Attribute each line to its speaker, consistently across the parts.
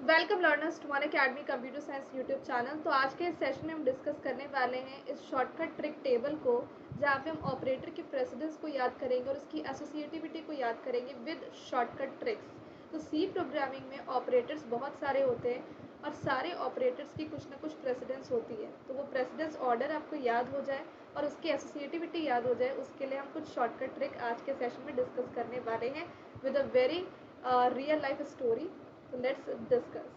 Speaker 1: Welcome learners to Unacademy computer science YouTube channel. तो आज के इस सेशन में हम डिस्कस करने वाले हैं इस शॉर्टकट ट्रिक टेबल को, जहाँ पे हम ऑपरेटर के प्रेसिडेंस को याद करेंगे और उसकी एसोसिएटिविटी को याद करेंगे विद शॉर्टकट ट्रिक्स। तो सी प्रोग्रामिंग में ऑपरेटर्स बहुत सारे होते हैं और सारे ऑपरेटर्स की कुछ ना कुछ प्रेसिडेंस होती है। तो वो प्रेसिडेंस ऑर्डर आपको याद हो जाए और उसकी एसोसिएटिविटी याद हो जाए, उसके लिए हम कुछ शॉर्टकट ट्रिक आज के सेशन में डिस्कस करने वाले हैं with a very real life story. तो लेट्स डिस्कस।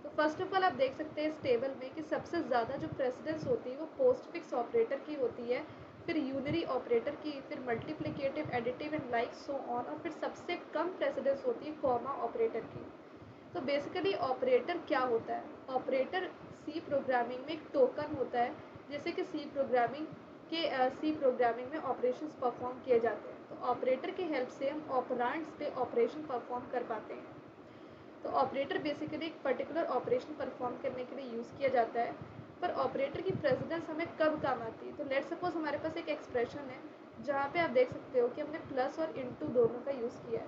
Speaker 1: तो फर्स्ट ऑफ ऑल आप देख सकते हैं इस टेबल में कि सबसे ज़्यादा जो प्रेसिडेंस होती है वो पोस्ट फिक्स ऑपरेटर की होती है, फिर यूनरी ऑपरेटर की, फिर multiplicative, additive and like so on, और फिर सबसे कम प्रेसिडेंस होती है कॉमा ऑपरेटर की। तो बेसिकली ऑपरेटर क्या होता है? ऑपरेटर सी प्रोग्रामिंग में एक टोकन होता है। जैसे कि सी प्रोग्रामिंग में ऑपरेशंस परफॉर्म किए जाते हैं, तो ऑपरेटर की हेल्प से हम ऑपरेंड्स पे ऑपरेशन परफॉर्म कर पाते हैं। तो ऑपरेटर बेसिकली एक पर्टिकुलर ऑपरेशन परफॉर्म करने के लिए यूज़ किया जाता है। पर ऑपरेटर की प्रेसिडेंस हमें कब काम आती है? तो लेट सपोज हमारे पास एक एक्सप्रेशन है जहाँ पे आप देख सकते हो कि हमने प्लस और इनटू दोनों का यूज़ किया है।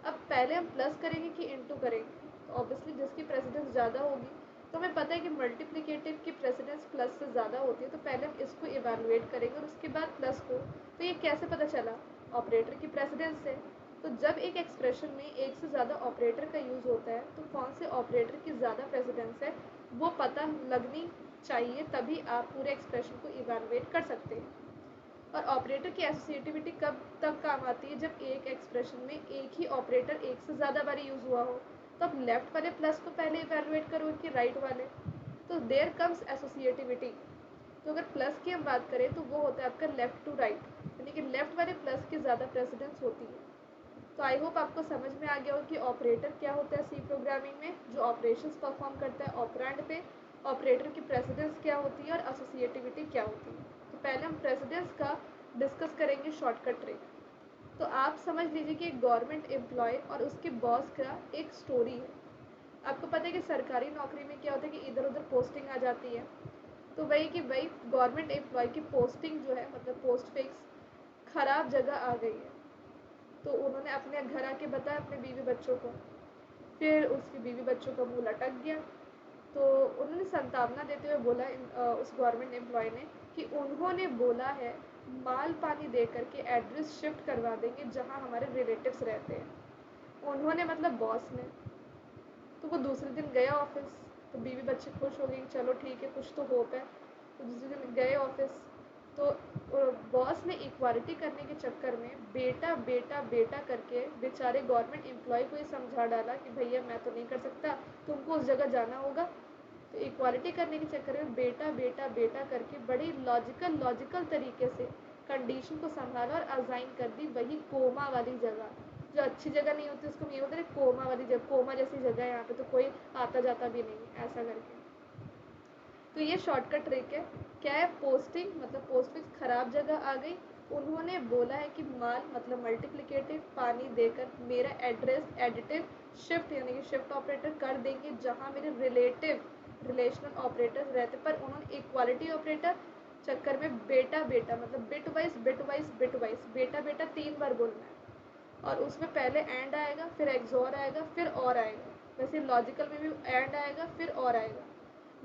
Speaker 1: अब पहले हम प्लस करेंगे कि इनटू करेंगे? तो ऑब्वियसली जिसकी प्रेसिडेंस ज़्यादा होगी, तो हमें पता है कि मल्टीप्लिकेटिव की प्रेसिडेंस प्लस से ज़्यादा होती है, तो पहले हम इसको इवेलुएट करेंगे और उसके बाद प्लस को। तो ये कैसे पता चला? ऑपरेटर की प्रेसिडेंस से। तो जब एक एक्सप्रेशन में एक से ज़्यादा ऑपरेटर का यूज़ होता है, तो कौन से ऑपरेटर की ज़्यादा प्रेसिडेंस है वो पता लगनी चाहिए, तभी आप पूरे एक्सप्रेशन को इवेलुएट कर सकते हैं। और ऑपरेटर की एसोसिएटिविटी कब तक काम आती है? जब एक एक्सप्रेशन में एक ही ऑपरेटर एक से ज़्यादा बार यूज़ हुआ हो। तो आप लेफ्ट वाले प्लस को पहले इवेलुएट करोगे कि राइट वाले? तो देयर कम्स एसोसिएटिविटी। तो अगर प्लस की हम बात करें तो वो होता है आपका लेफ्ट टू राइट, यानी कि लेफ्ट वाले प्लस की ज़्यादा प्रेसिडेंस होती है। तो आई होप आपको समझ में आ गया हो कि ऑपरेटर क्या होता है सी प्रोग्रामिंग में, जो ऑपरेशंस परफॉर्म करता है ऑपरेंड पे। ऑपरेटर की प्रेसिडेंस क्या होती है और एसोसिएटिविटी क्या होती है। तो पहले हम प्रेसिडेंस का डिस्कस करेंगे शॉर्टकट ट्रिक। तो आप समझ लीजिए कि एक गवर्नमेंट एम्प्लॉय और उसके बॉस का एक स्टोरी है। आपको पता है कि सरकारी नौकरी में क्या होता है कि इधर उधर पोस्टिंग आ जाती है। तो वही गवर्नमेंट एम्प्लॉय की पोस्टिंग जो है, मतलब पोस्ट फिक्स, खराब जगह आ गई है। तो उन्होंने अपने घर आके बताया अपने बीवी बच्चों को। फिर उसकी बीवी बच्चों का मुंह लटक गया। तो उन्होंने सांत्वना देते हुए बोला उस गवर्नमेंट एम्प्लॉय ने कि उन्होंने बोला है माल पानी दे करके एड्रेस शिफ्ट करवा देंगे जहाँ हमारे रिलेटिव्स रहते हैं। उन्होंने मतलब बॉस ने। तो वो दूसरे दिन गया ऑफिस। तो बीवी बच्चे खुश हो गई, चलो ठीक है कुछ तो होप है। तो दूसरे दिन गए ऑफिस। तो बॉस ने इक्वालिटी करने के चक्कर में बेटा बेटा बेटा करके बेचारे गवर्नमेंट एम्प्लॉय को ये समझा डाला कि भैया मैं तो नहीं कर सकता, तुमको उस जगह जाना होगा। तो इक्वालिटी करने के चक्कर में बेटा बेटा बेटा करके बड़ी लॉजिकल तरीके से कंडीशन को संभाला और असाइन कर दी वही कोमा वाली जगह। जो अच्छी जगह नहीं होती उसको ये बोलते हैं कोमा वाली जगह, कोमा जैसी जगह है यहाँ पे, तो कोई आता जाता भी नहीं है, ऐसा करके। तो ये शॉर्टकट ट्रिक है। क्या है? पोस्टिंग मतलब पोस्ट फिक्स खराब जगह आ गई। उन्होंने बोला है कि माल मतलब मल्टीप्लिकेटिव पानी देकर मेरा एड्रेस एडिटिव शिफ्ट यानी कि शिफ्ट ऑपरेटर कर देंगे जहाँ मेरे रिलेटिव रिलेशनल ऑपरेटर्स रहते, पर उन्होंने इक्वालिटी ऑपरेटर चक्कर में बेटा बेटा मतलब bit wise bit wise bit wise बेटा बेटा 3 बार बोलना है। और उसमें पहले एंड आएगा, फिर एक्सोर आएगा, फिर और आएगा। वैसे लॉजिकल में भी एंड आएगा फिर और आएगा।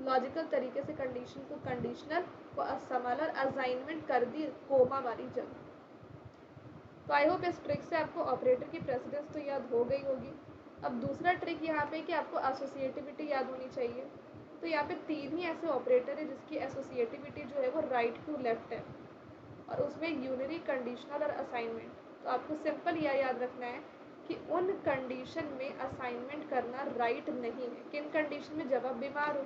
Speaker 1: लॉजिकल तरीके से कंडीशन को कंडीशनल को संभाला और असाइनमेंट कर दी कोमा वाली जगह। तो आई होप इस ट्रिक से आपको ऑपरेटर की प्रेसिडेंस तो याद हो गई होगी। अब दूसरा ट्रिक यहाँ पे कि आपको एसोसिएटिविटी याद होनी चाहिए। तो यहाँ पे 3 ही ऐसे ऑपरेटर है जिसकी एसोसिएटिविटी जो है वो राइट टू लेफ्ट है, और उसमें यूनरी, कंडीशनल और असाइनमेंट। तो आपको सिंपल यह याद रखना है कि उन कंडीशन में असाइनमेंट करना राइट नहीं है। किन कंडीशन में? जब आप बीमार हो।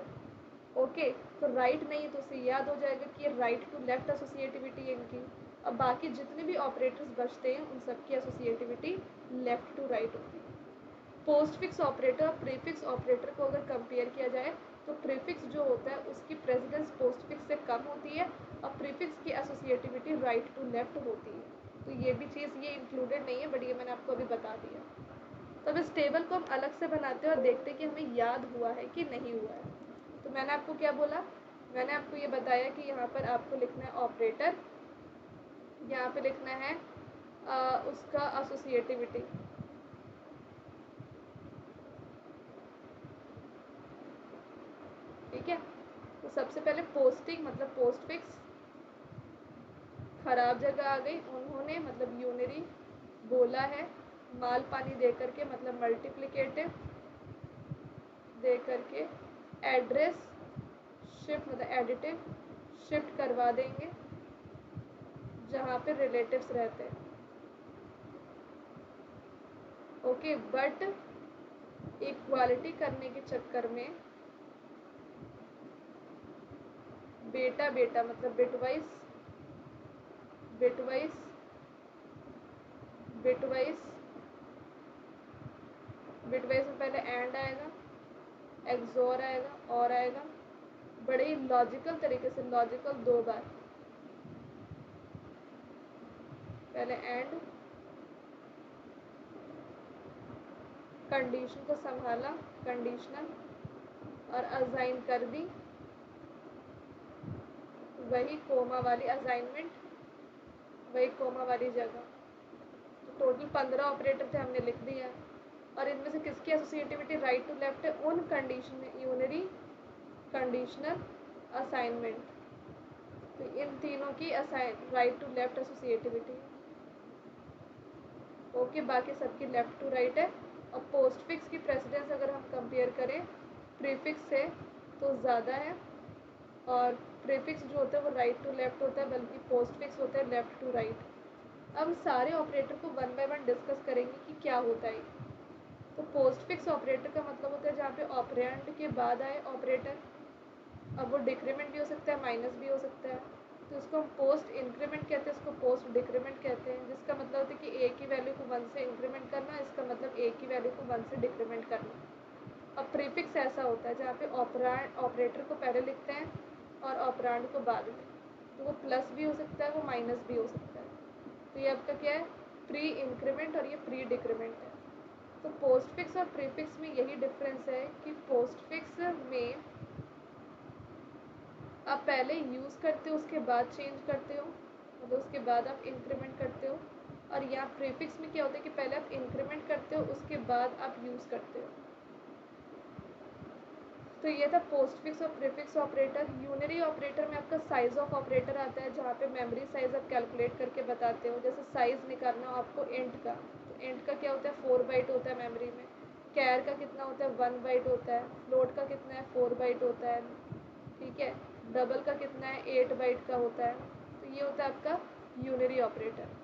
Speaker 1: ओके, तो राइट नहीं है तो उसे याद हो जाएगा कि ये राइट टू लेफ्ट एसोसिएटिविटी है इनकी। अब बाकी जितने भी ऑपरेटर्स बचते हैं उन सबकी एसोसिएटिविटी लेफ्ट टू राइट होती है। पोस्ट फिक्स ऑपरेटर और प्रीफिक्स ऑपरेटर को अगर कंपेयर किया जाए तो प्रीफिक्स जो होता है उसकी प्रेसिडेंस पोस्ट फिक्स से कम होती है और प्रीफिक्स की एसोसिएटिविटी राइट टू लेफ्ट होती है। तो ये भी चीज़ ये इंक्लूडेड नहीं है, बट ये मैंने आपको अभी बता दिया। तो अब इस टेबल को हम अलग से बनाते हैं और देखते हैं कि हमें याद हुआ है कि नहीं हुआ है। तो मैंने आपको क्या बोला? मैंने आपको ये बताया कि यहाँ पर आपको लिखना है ऑपरेटर, यहाँ पे लिखना है उसका एसोसिएटिविटी। ठीक है। तो सबसे पहले पोस्टिंग मतलब पोस्ट फिक्स, खराब जगह आ गई, उन्होंने मतलब यूनरी, बोला है, माल पानी दे करके मतलब मल्टीप्लिकेटिव, दे करके, एड्रेस, शिफ्ट मतलब एडिटिव, शिफ्ट करवा देंगे जहाँ पे रिलेटिव्स रहते हैं। ओके, बट इक्वालिटी करने के चक्कर में बेटा बेटा मतलब बिटवाइज, बिटवाइज, बिटवाइज, बिटवाइज में पहले एंड आएगा, एक्सोर आएगा और आएगा, बड़े ही लॉजिकल तरीके से, लॉजिकल 2 बार, पहले एंड, कंडीशन को संभाला, कंडीशनल, और असाइन कर दी, वही कोमा वाली असाइनमेंट, वही कोमा वाली जगह। तो टोटल 15 ऑपरेटर थे, हमने लिख दिया। और इनमें से किसकी एसोसिएटिविटी राइट टू लेफ्ट है? उन कंडीशन में, यूनरी, कंडीशनल, असाइनमेंट, तो इन तीनों की right to left associativity. Okay, बाकी सबकी लेफ्ट टू राइट है। और पोस्ट फिक्स की प्रेसिडेंस अगर हम कंपेयर करें प्रीफिक्स से तो ज़्यादा है, और प्रीफिक्स जो होता है वो राइट टू लेफ्ट होता है, बल्कि पोस्ट फिक्स होता है लेफ्ट टू राइट। अब सारे ऑपरेटर को वन बाय वन डिस्कस करेंगे कि क्या होता है। तो पोस्ट फिक्स ऑपरेटर का मतलब होता है जहाँ पे ऑपरेंड के बाद आए ऑपरेटर। अब वो डिक्रीमेंट भी हो सकता है, माइनस भी हो सकता है, तो इसको हम पोस्ट इंक्रीमेंट कहते हैं, इसको पोस्ट डिक्रीमेंट कहते हैं, जिसका मतलब होता है कि ए की वैल्यू को 1 से इंक्रीमेंट करना, इसका मतलब ए की वैल्यू को 1 से डिक्रीमेंट करना। अब प्रीफिक्स ऐसा होता है जहाँ पे ऑपरेटर को पहले लिखते हैं और ऑपरांड को बाद में, तो वो प्लस भी हो सकता है, वो माइनस भी हो सकता है। तो ये आपका क्या है? प्री इंक्रीमेंट और ये प्री डिक्रीमेंट है। तो पोस्ट फिक्स और प्रीफिक्स में यही डिफरेंस है कि पोस्ट फिक्स में आप पहले यूज़ करते हो, उसके बाद चेंज करते हो, मतलब उसके बाद आप इंक्रीमेंट करते हो। और यहाँ प्रीफिक्स में क्या होता है कि पहले आप इंक्रीमेंट करते हो, उसके बाद आप यूज़ करते हो। तो ये था पोस्ट फिक्स और प्रीफिक्स ऑपरेटर। यूनरी ऑपरेटर में आपका साइज ऑफ ऑपरेटर आता है, जहाँ पे मेमोरी साइज आप कैलकुलेट करके बताते हो। जैसे साइज निकालना हो आपको इंट का, तो इंट का क्या होता है? 4 बाइट होता है मेमोरी में। कैर का कितना होता है? 1 बाइट होता है। फ्लोट का कितना है? 4 बाइट होता है। ठीक है, डबल का कितना है? 8 बाइट का होता है। तो ये होता है आपका यूनरी ऑपरेटर।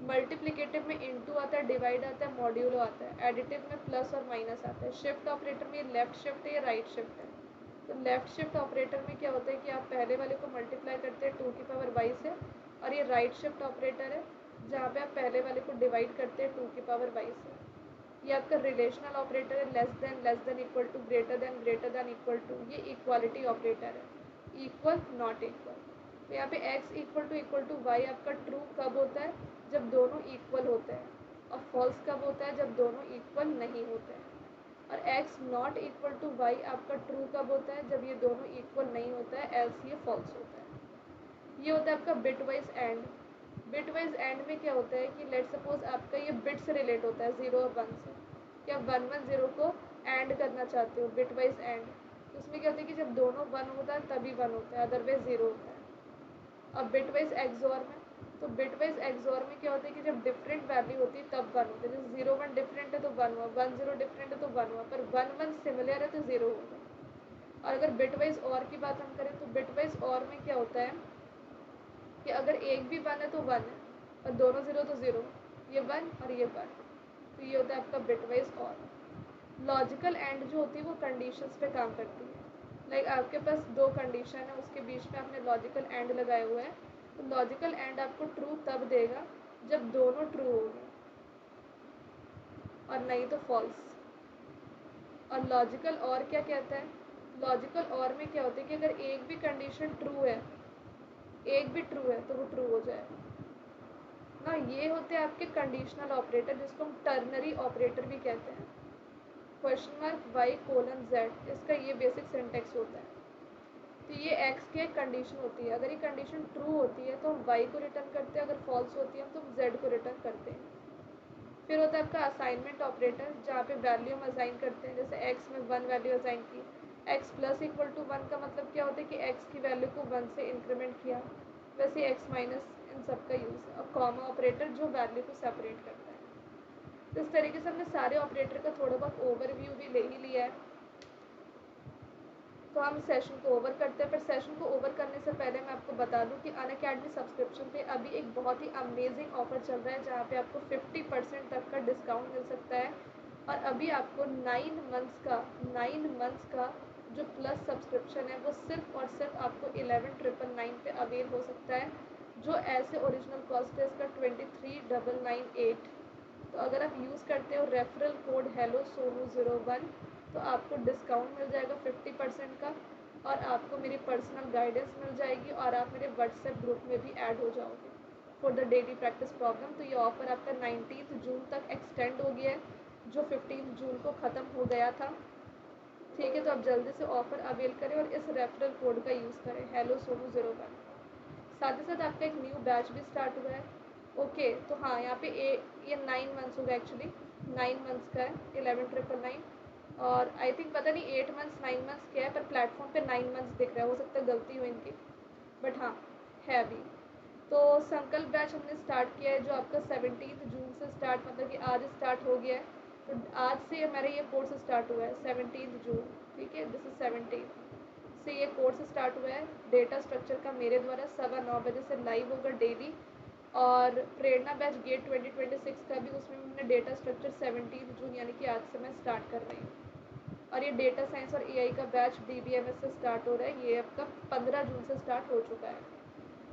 Speaker 1: मल्टीप्लिकेटिव में इनटू आता है, डिवाइड आता है, मॉड्यूलो आता है। एडिटिव में प्लस और माइनस आता है। शिफ्ट ऑपरेटर में लेफ्ट शिफ्ट है या राइट शिफ्ट है? तो लेफ्ट शिफ्ट ऑपरेटर में क्या होता है कि आप पहले वाले को मल्टीप्लाई करते हैं 2 की पावर y से, और ये राइट शिफ्ट ऑपरेटर है जहाँ पे आप पहले वाले को डिवाइड करते हैं 2 की पावर y से। ये आपका रिलेशनल ऑपरेटर है, less than equal to, greater than equal to. ये इक्वालिटी ऑपरेटर है, इक्वल नॉट इक्वल। तो यहाँ पे x इक्वल टू y आपका ट्रू कब होता है? जब दोनों इक्वल होते हैं। और फॉल्स कब होता है? जब दोनों इक्वल नहीं होते हैं। और x not equal to y आपका ट्रू कब होता है? जब ये दोनों इक्वल नहीं होता है, एल्स ये फॉल्स होता है। ये होता है आपका bit wise and. Bit wise and में क्या होता है कि लेट सपोज आपका ये बिट से रिलेट होता है 0 और 1 से, कि आप 1 1 0 को एंड करना चाहते हो, बिट वाइज एंड। तो उसमें क्या होता है कि जब दोनों 1 होता है तभी 1 होता है, अदरवाइज 0 होता है। अब बिट वाइज एक्सोर में, तो बिट वाइज एक्सोर में क्या होता है कि जब डिफरेंट वैल्यू होती है तब 1 होता है। जैसे 0 1 डिफरेंट है तो 1 हुआ, 1 0 डिफरेंट है तो 1 हुआ, पर 1 1 सिमिलर है तो 0 होगा। और अगर बिट वाइज और की बात हम करें तो बिट वाइज और में क्या होता है कि अगर एक भी 1 है तो 1 है, और दोनों 0 तो 0, ये 1 और ये 1। तो ये होता है आपका बिट वाइज और। लॉजिकल एंड जो होती है वो कंडीशंस पे काम करती है। लाइक आपके पास 2 कंडीशन है, उसके बीच में आपने लॉजिकल एंड लगाए हुए हैं, तो लॉजिकल एंड आपको ट्रू तब देगा जब दोनों ट्रू होंगे, और नहीं तो फॉल्स। और लॉजिकल और क्या कहता है? लॉजिकल और में क्या होता है कि अगर एक भी कंडीशन ट्रू है, एक भी ट्रू है, तो वो ट्रू हो जाएगा ना। ये होते हैं आपके कंडीशनल ऑपरेटर, जिसको हम टर्नरी ऑपरेटर भी कहते हैं। क्वेश्चन मार्क y:z, इसका ये बेसिक सिंटेक्स होता है। तो ये x की एक कंडीशन होती है, अगर ये कंडीशन ट्रू होती है तो हम y को रिटर्न करते हैं, अगर फॉल्स होती है तो हम z को रिटर्न करते हैं। फिर होता है आपका असाइनमेंट ऑपरेटर, जहाँ पे वैल्यू हम असाइन करते हैं। जैसे x में 1 वैल्यू असाइन की, एक्स प्लस इक्वल टू 1 का मतलब क्या होता है कि एक्स की वैल्यू को 1 से इंक्रीमेंट किया, वैसे एक्स माइनस इन सब का यूज़ है। और कॉमा ऑपरेटर जो वैल्यू को सेपरेट करता है। तो इस तरीके से हमने सारे ऑपरेटर का थोड़ा बहुत ओवरव्यू भी ले ही लिया है। तो हम सेशन को ओवर करते हैं, पर सेशन को ओवर करने से पहले मैं आपको बता दूं कि अनअकैडमी सब्सक्रिप्शन पे अभी एक बहुत ही अमेजिंग ऑफर चल रहा है जहाँ पे आपको 50% तक का डिस्काउंट मिल सकता है। और अभी आपको 9 मंथ्स का जो प्लस सब्सक्रिप्शन है वो सिर्फ और सिर्फ आपको 11,999 पे अवेल हो सकता है, जो ऐसे ओरिजिनल कॉस्ट है इसका 23,998। तो अगर आप यूज़ करते हो रेफरल कोड हेलो सोनू 01 तो आपको डिस्काउंट मिल जाएगा 50% का, और आपको मेरी पर्सनल गाइडेंस मिल जाएगी, और आप मेरे व्हाट्सएप ग्रुप में भी ऐड हो जाओगे for the daily practice problem. तो ये ऑफ़र आपका 19 जून तक एक्सटेंड हो गया है, जो 15 जून को ख़त्म हो गया था। ठीक है, तो आप जल्दी से ऑफ़र अवेल करें और इस रेफरल कोड का यूज़ करें, हेलो सोनू 01। साथ ही साथ आपका एक न्यू बैच भी स्टार्ट हुआ है। ओके, तो हाँ यहाँ पे ये 9 मंथ्स होगा एक्चुअली, 9 मंथ्स का है 11,999। और आई थिंक पता नहीं 8 मंथ्स 9 मंथ्स क्या है, पर प्लेटफॉर्म पे 9 मंथ्स दिख रहा है, हो सकता है गलती हो इनकी, बट हाँ है अभी। तो संकल्प बैच हमने स्टार्ट किया है जो आपका 17 जून से स्टार्ट, मतलब कि आज स्टार्ट हो गया है। तो आज से हमारा ये कोर्स स्टार्ट हुआ है 17 जून। ठीक है, दिस इज 17 से ये कोर्स स्टार्ट हुआ है डेटा स्ट्रक्चर का, मेरे द्वारा 9:15 बजे से लाइव होगा डेली। और प्रेरणा बैच गेट 2026 का भी, उसमें हमने डेटा स्ट्रक्चर 17 जून यानी कि आज से मैं स्टार्ट कर रही हूँ। और ये डेटा साइंस और एआई का बैच डीबीएमएस से स्टार्ट हो रहा है, ये आपका 15 जून से स्टार्ट हो चुका है।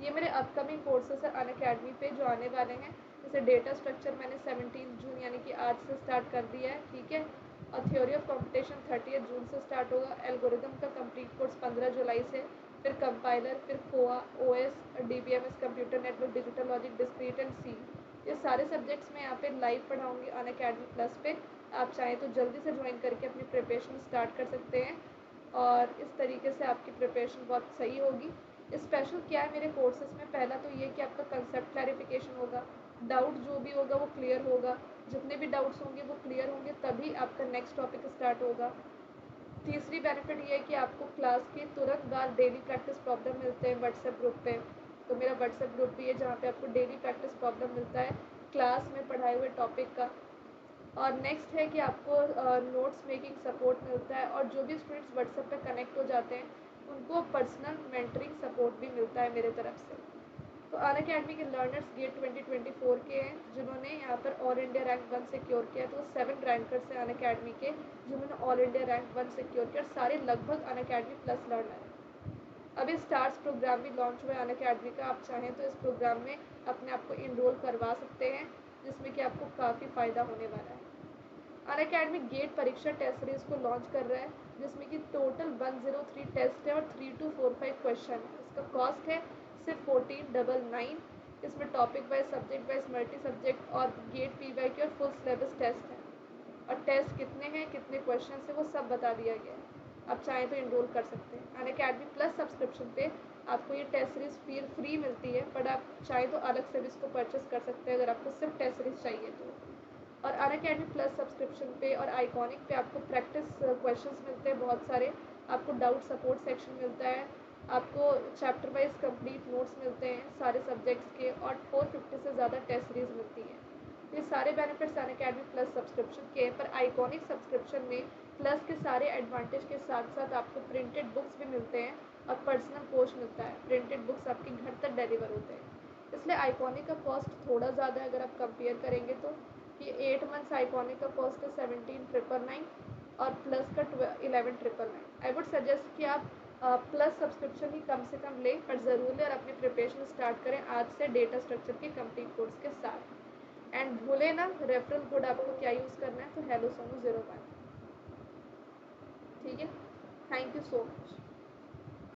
Speaker 1: ये मेरे अपकमिंग कोर्सेस है अनअकैडमी पे जो आने वाले हैं। जैसे डेटा स्ट्रक्चर मैंने 17 जून यानी कि आज से स्टार्ट कर दिया है, ठीक है। और थ्योरी ऑफ कंपटीशन 30 जून से स्टार्ट होगा। एल्गोरिदम का कंप्लीट कोर्स 15 जुलाई से, फिर कंपाइलर, फिर COA, OS, DBMS, computer network, digital logic, discrete and C, ये सारे सब्जेक्ट्स मैं यहाँ पे लाइव पढ़ाऊँगी अनअकैडमी प्लस पे। आप चाहें तो जल्दी से ज्वाइन करके अपनी प्रिपरेशन स्टार्ट कर सकते हैं, और इस तरीके से आपकी प्रिपरेशन बहुत सही होगी। स्पेशल क्या है मेरे कोर्सेज में, पहला तो ये कि आपका कंसेप्ट क्लैरिफिकेशन होगा, डाउट जो भी होगा वो क्लियर होगा, जितने भी डाउट्स होंगे वो क्लियर होंगे तभी आपका नेक्स्ट टॉपिक स्टार्ट होगा। तीसरी बेनिफिट ये है कि आपको क्लास के तुरंत बाद डेली प्रैक्टिस प्रॉब्लम मिलते हैं व्हाट्सएप ग्रुप पे। तो मेरा व्हाट्सएप ग्रुप भी है जहाँ पे आपको डेली प्रैक्टिस प्रॉब्लम मिलता है क्लास में पढ़ाए हुए टॉपिक का। और नेक्स्ट है कि आपको नोट्स मेकिंग सपोर्ट मिलता है, और जो भी स्टूडेंट्स व्हाट्सएप पे कनेक्ट हो जाते हैं उनको पर्सनल मेंटरिंग सपोर्ट भी मिलता है मेरे तरफ से। तो अनअकैडमी के लर्नर्स गेट 2024 के हैं जिन्होंने यहाँ पर ऑल इंडिया रैंक 1 सिक्योर किया, तो वो 7 रैंकर्स हैं अनअकैडमी के जिन्होंने ऑल इंडिया रैंक 1 सिक्योर किया, और सारे लगभग अनअकैडमी प्लस लर्नर हैं। अभी स्टार्स प्रोग्राम भी लॉन्च हुआ है अनअकैडमी का, आप चाहें तो इस प्रोग्राम में अपने आप को इनरोल करवा सकते हैं, जिसमें कि आपको काफ़ी फ़ायदा होने वाला है। अनअकैडमी गेट परीक्षा टेस्ट सीरीज को लॉन्च कर रहा है, जिसमें कि टोटल 103 टेस्ट है और 3245 क्वेश्चन है। इसका कॉस्ट है सिर्फ 1499। इसमें topic wise, subject wise, multi subject और गेट पीवाईक्यू और फुल सिलेबस टेस्ट है। और टेस्ट कितने हैं, कितने क्वेश्चन है, वो सब बता दिया गया है। आप चाहें तो इनरोल कर सकते हैं। अनअकैडमी प्लस सब्सक्रिप्शन पे आपको ये टेस्ट सीरीज फ्री मिलती है, बट आप चाहें तो अलग से भी इसको परचेस कर सकते हैं अगर आपको सिर्फ टेस्ट सीरीज चाहिए तो। और अनअकैडमी प्लस सब्सक्रिप्शन पे और आइकॉनिक पे आपको प्रैक्टिस क्वेश्चंस मिलते हैं बहुत सारे, आपको डाउट सपोर्ट सेक्शन मिलता है, आपको चैप्टर वाइज कंप्लीट नोट्स मिलते हैं सारे सब्जेक्ट्स के, और 450 से ज़्यादा टेस्ट सीरीज मिलती हैं। ये सारे बेनिफिट्स अनअकैडमी प्लस सब्सक्रिप्शन के, पर आइकॉनिक सब्सक्रिप्शन में प्लस के सारे एडवांटेज के साथ साथ आपको प्रिंटेड बुक्स भी मिलते हैं और पर्सनल कोच मिलता है। प्रिंटेड बुक्स आपके घर तक डिलीवर होते हैं, इसलिए आइकॉनिक का कॉस्ट थोड़ा ज़्यादा है अगर आप कंपेयर करेंगे तो। ये 8 मंथ्स आइकॉनिक का कॉस्ट है 17,999 और प्लस का 11,999। आई वुड सजेस्ट कि आप प्लस सब्सक्रिप्शन ही कम से कम लें, पर ज़रूर लें और अपनी प्रिपरेशन स्टार्ट करें आज से डेटा स्ट्रक्चर के कंप्लीट कोर्स के साथ। एंड भूले ना रेफरल कोड आपको क्या यूज़ करना है, तो हेलो सोनू 01। ठीक है, थैंक यू सो मच।